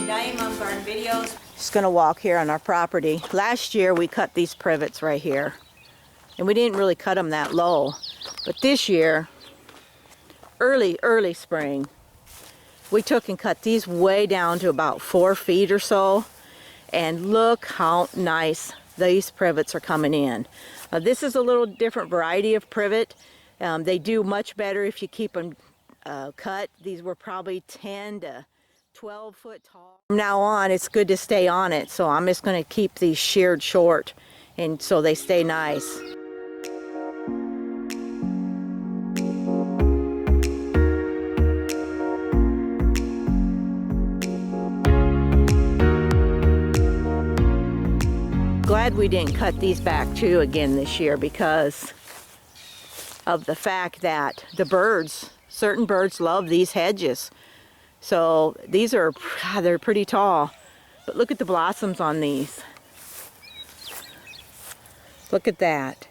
Diane Mom Garden Videos. Just gonna walk here on our property. Last year we cut these privets right here, and we didn't really cut them that low. But this year, early spring, we took and cut these way down to about 4 feet or so. And look how nice these privets are coming in. This is a little different variety of privet. They do much better if you keep them cut. These were probably 10 to 12 foot tall. From now on, it's good to stay on it, so I'm just going to keep these sheared short, and so they stay nice. Glad we didn't cut these back too again this year because of the fact that the birds, certain birds love these hedges. So these are, they're pretty tall. But look at the blossoms on these. Look at that.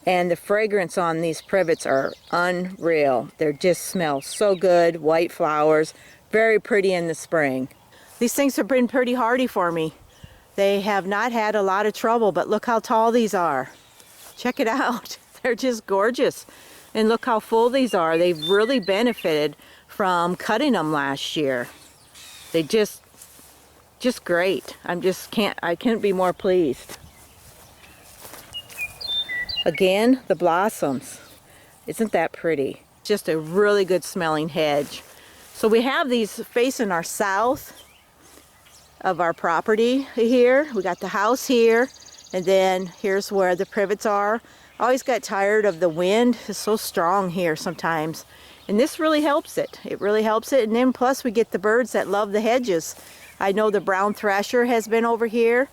And the fragrance on these privets are unreal. They just smell so good. White flowers, very pretty in the spring. These things have been pretty hardy for me. They have not had a lot of trouble, but look how tall these are. Check it out. They're just gorgeous. And look how full these are. They've really benefited from cutting them last year. They just great. I can't be more pleased. Again, the blossoms. Isn't that pretty? Just a really good smelling hedge. So we have these facing our south of our property here. We got the house here, and then here's where the privets are. I always got tired of the wind. It's so strong here sometimes, and this really helps it. It really helps it. And then plus we get the birds that love the hedges. I know the brown thrasher has been over here,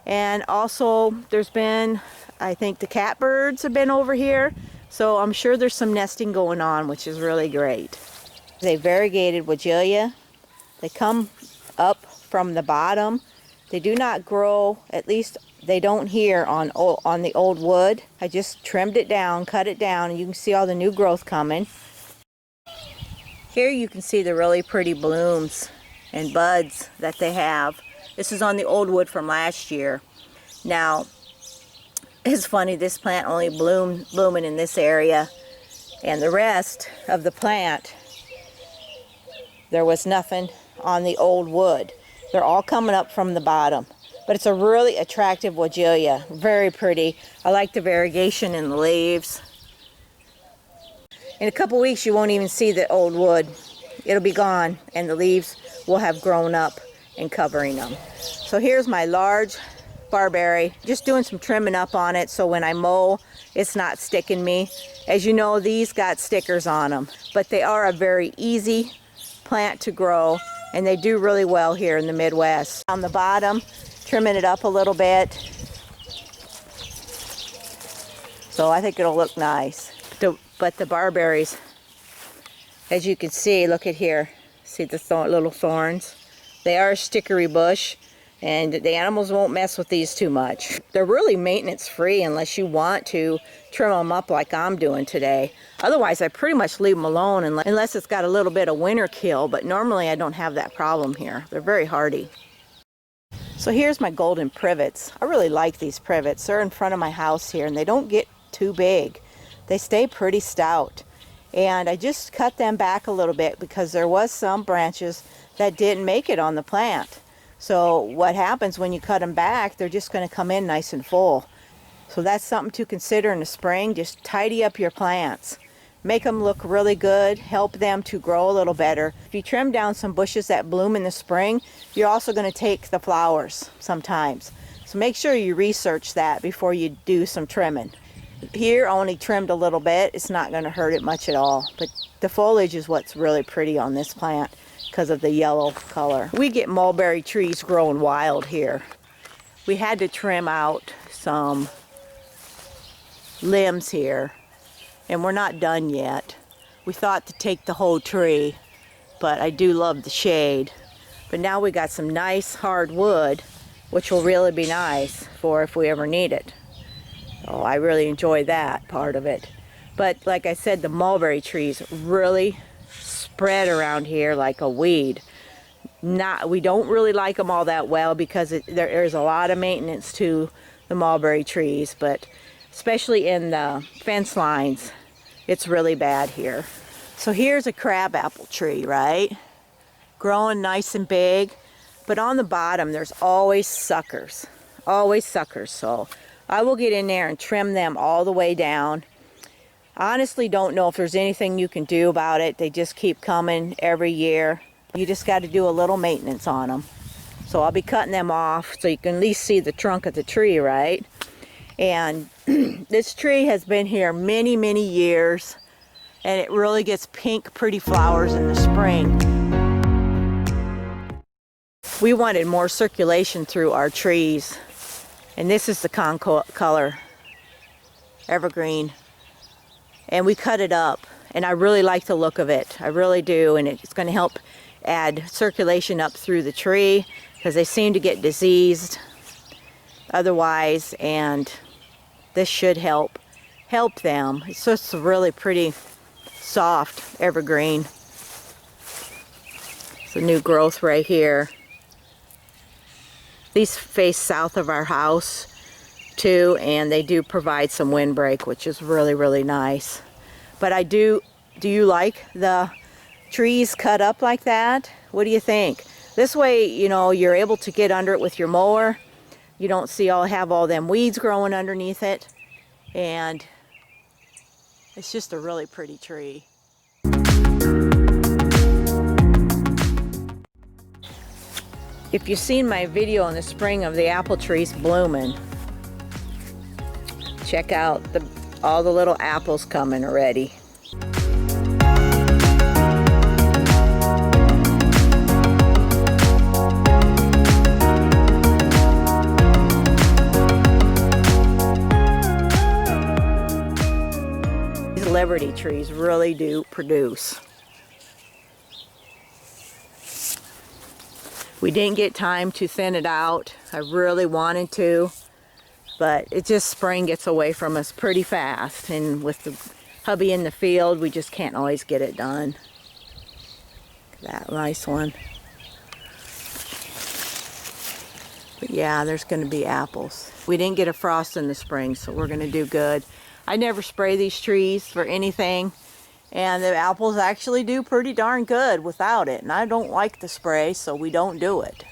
and also there's been, I think the catbirds have been over here, so I'm sure there's some nesting going on, which is really great. They variegated Weigela. They come up from the bottom. They do not grow, at least they don't here on the old wood. I just trimmed it down, cut it down, and you can see all the new growth coming. Here you can see the really pretty blooms and buds that they have. This is on the old wood from last year. Now, it's funny, this plant only blooming in this area, and the rest of the plant, there was nothing on the old wood. They're all coming up from the bottom. But it's a really attractive Weigela. Very pretty. I like the variegation in the leaves. In a couple weeks you won't even see the old wood. It'll be gone, and the leaves will have grown up and covering them. So here's my large barberry. Just doing some trimming up on it so when I mow it's not sticking me. As you know, these got stickers on them. But they are a very easy plant to grow, and they do really well here in the Midwest. On the bottom, trimming it up a little bit. So I think it'll look nice. But the barberries, as you can see, look at here. See the little thorns? They are a stickery bush, and the animals won't mess with these too much. They're really maintenance free unless you want to trim them up like I'm doing today. Otherwise, I pretty much leave them alone unless it's got a little bit of winter kill, but normally I don't have that problem here. They're very hardy. So here's my golden privets. I really like these privets. They're in front of my house here, and they don't get too big. They stay pretty stout. And I just cut them back a little bit because there was some branches that didn't make it on the plant. So what happens when you cut them back, they're just going to come in nice and full. So that's something to consider in the spring. Just tidy up your plants. Make them look really good, help them to grow a little better. If you trim down some bushes that bloom in the spring, you're also going to take the flowers sometimes. So make sure you research that before you do some trimming. Here I only trimmed a little bit. It's not going to hurt it much at all. But the foliage is what's really pretty on this plant because of the yellow color. We get mulberry trees growing wild here. We had to trim out some limbs here, and we're not done yet. We thought to take the whole tree, but I do love the shade. But now we got some nice hard wood, which will really be nice for if we ever need it. Oh, I really enjoy that part of it. But like I said, the mulberry trees really spread around here like a weed. we don't really like them all that well because there's a lot of maintenance to the mulberry trees, but especially in the fence lines, it's really bad here. So here's a crabapple tree, right? Growing nice and big, but on the bottom there's always suckers. Always suckers, so I will get in there and trim them all the way down. I honestly don't know if there's anything you can do about it. They just keep coming every year. You just got to do a little maintenance on them. So I'll be cutting them off so you can at least see the trunk of the tree, right? And this tree has been here many, many years, and it really gets pink, pretty flowers in the spring. We wanted more circulation through our trees. And this is the color, Evergreen. And we cut it up, and I really like the look of it. I really do, and it's going to help add circulation up through the tree because they seem to get diseased otherwise, and this should help them. It's just a really pretty soft evergreen. It's a new growth right here. These face south of our house too, and they do provide some windbreak, which is really, really nice. But do you like the trees cut up like that? What do you think? This way, you know, you're able to get under it with your mower. You don't have all them weeds growing underneath it, and it's just a really pretty tree. If you've seen my video in the spring of the apple trees blooming, check out all the little apples coming already. These Liberty trees really do produce. We didn't get time to thin it out. I really wanted to, but spring gets away from us pretty fast, and with the hubby in the field, we just can't always get it done. That nice one. But yeah, there's going to be apples. We didn't get a frost in the spring, so we're going to do good. I never spray these trees for anything, and the apples actually do pretty darn good without it. And I don't like the spray, so we don't do it.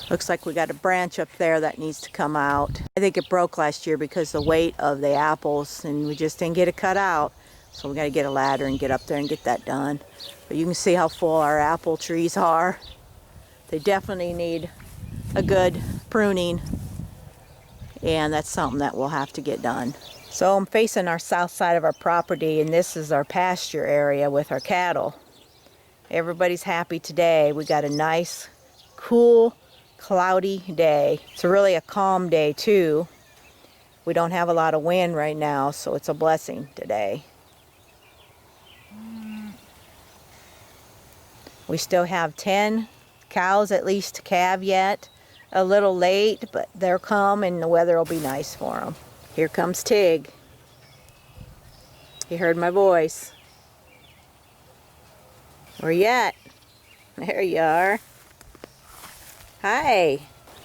Looks like we got a branch up there that needs to come out. I think it broke last year because the weight of the apples, and we just didn't get it cut out. So we got to get a ladder and get up there and get that done. But you can see how full our apple trees are. They definitely need a good pruning, and that's something that we'll have to get done. So I'm facing our south side of our property, and this is our pasture area with our cattle. Everybody's happy today. We got a nice, cool, cloudy day. It's really a calm day too. We don't have a lot of wind right now, so it's a blessing today. We still have 10 cows at least to calve yet. A little late, but they'll come and the weather will be nice for them. Here comes Tig. He heard my voice. Where you at? There you are. Hi.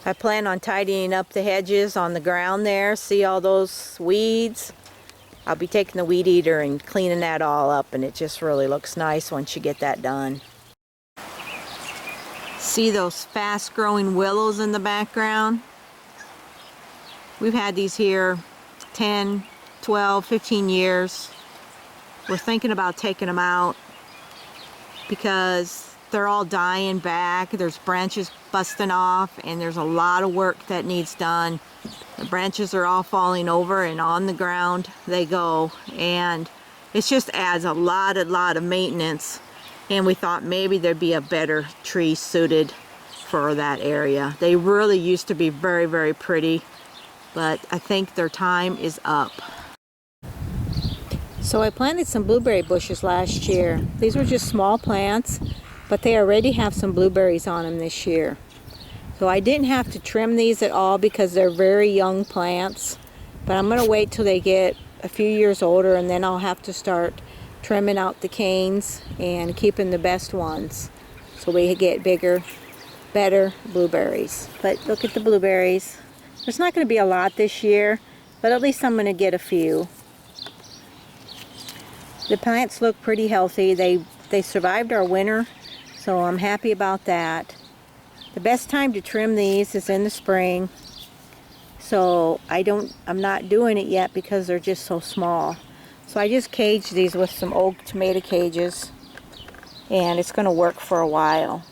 I plan on tidying up the hedges on the ground there. See all those weeds? I'll be taking the weed eater and cleaning that all up, and it just really looks nice once you get that done. See those fast-growing willows in the background? We've had these here 10, 12, 15 years. We're thinking about taking them out because they're all dying back. There's branches busting off, and there's a lot of work that needs done. The branches are all falling over, and on the ground they go, and it just adds a lot of maintenance. And we thought maybe there'd be a better tree suited for that area. They really used to be very, very pretty, but I think their time is up. So I planted some blueberry bushes last year. These were just small plants, but they already have some blueberries on them this year. So I didn't have to trim these at all because they're very young plants, but I'm going to wait till they get a few years older, and then I'll have to start trimming out the canes and keeping the best ones. so we get bigger, better blueberries. But look at the blueberries. There's not going to be a lot this year, but at least I'm going to get a few. The plants look pretty healthy. They survived our winter, so I'm happy about that. The best time to trim these is in the spring. So I'm not doing it yet because they're just so small. So I just caged these with some oak tomato cages, and it's going to work for a while.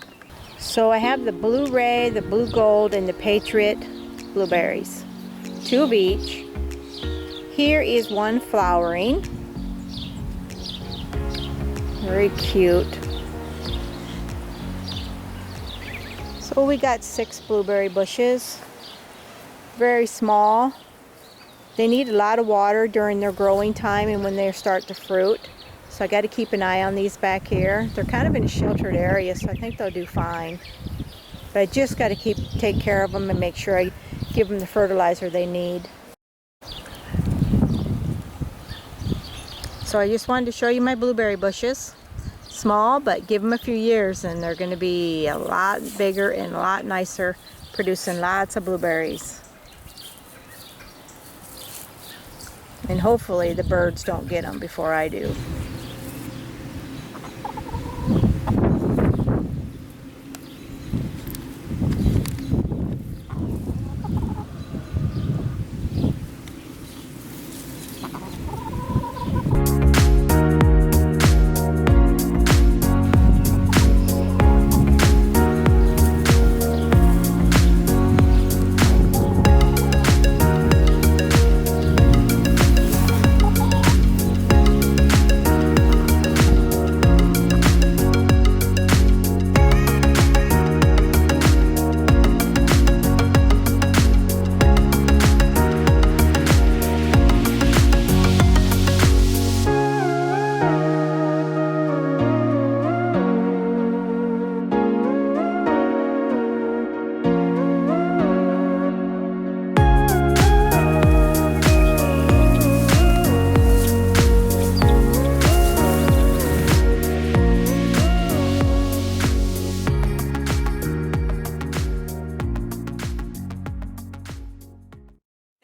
So I have the Blue Ray, the Blue Gold, and the Patriot blueberries. 2 of each. Here is one flowering. Very cute. So we got 6 blueberry bushes. Very small. They need a lot of water during their growing time and when they start to fruit. So I got to keep an eye on these back here. They're kind of in a sheltered area, so I think they'll do fine. But I just got to take care of them and make sure I give them the fertilizer they need. So I just wanted to show you my blueberry bushes. Small, but give them a few years and they're going to be a lot bigger and a lot nicer, producing lots of blueberries. And hopefully the birds don't get them before I do.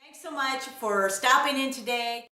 Thanks so much for stopping in today.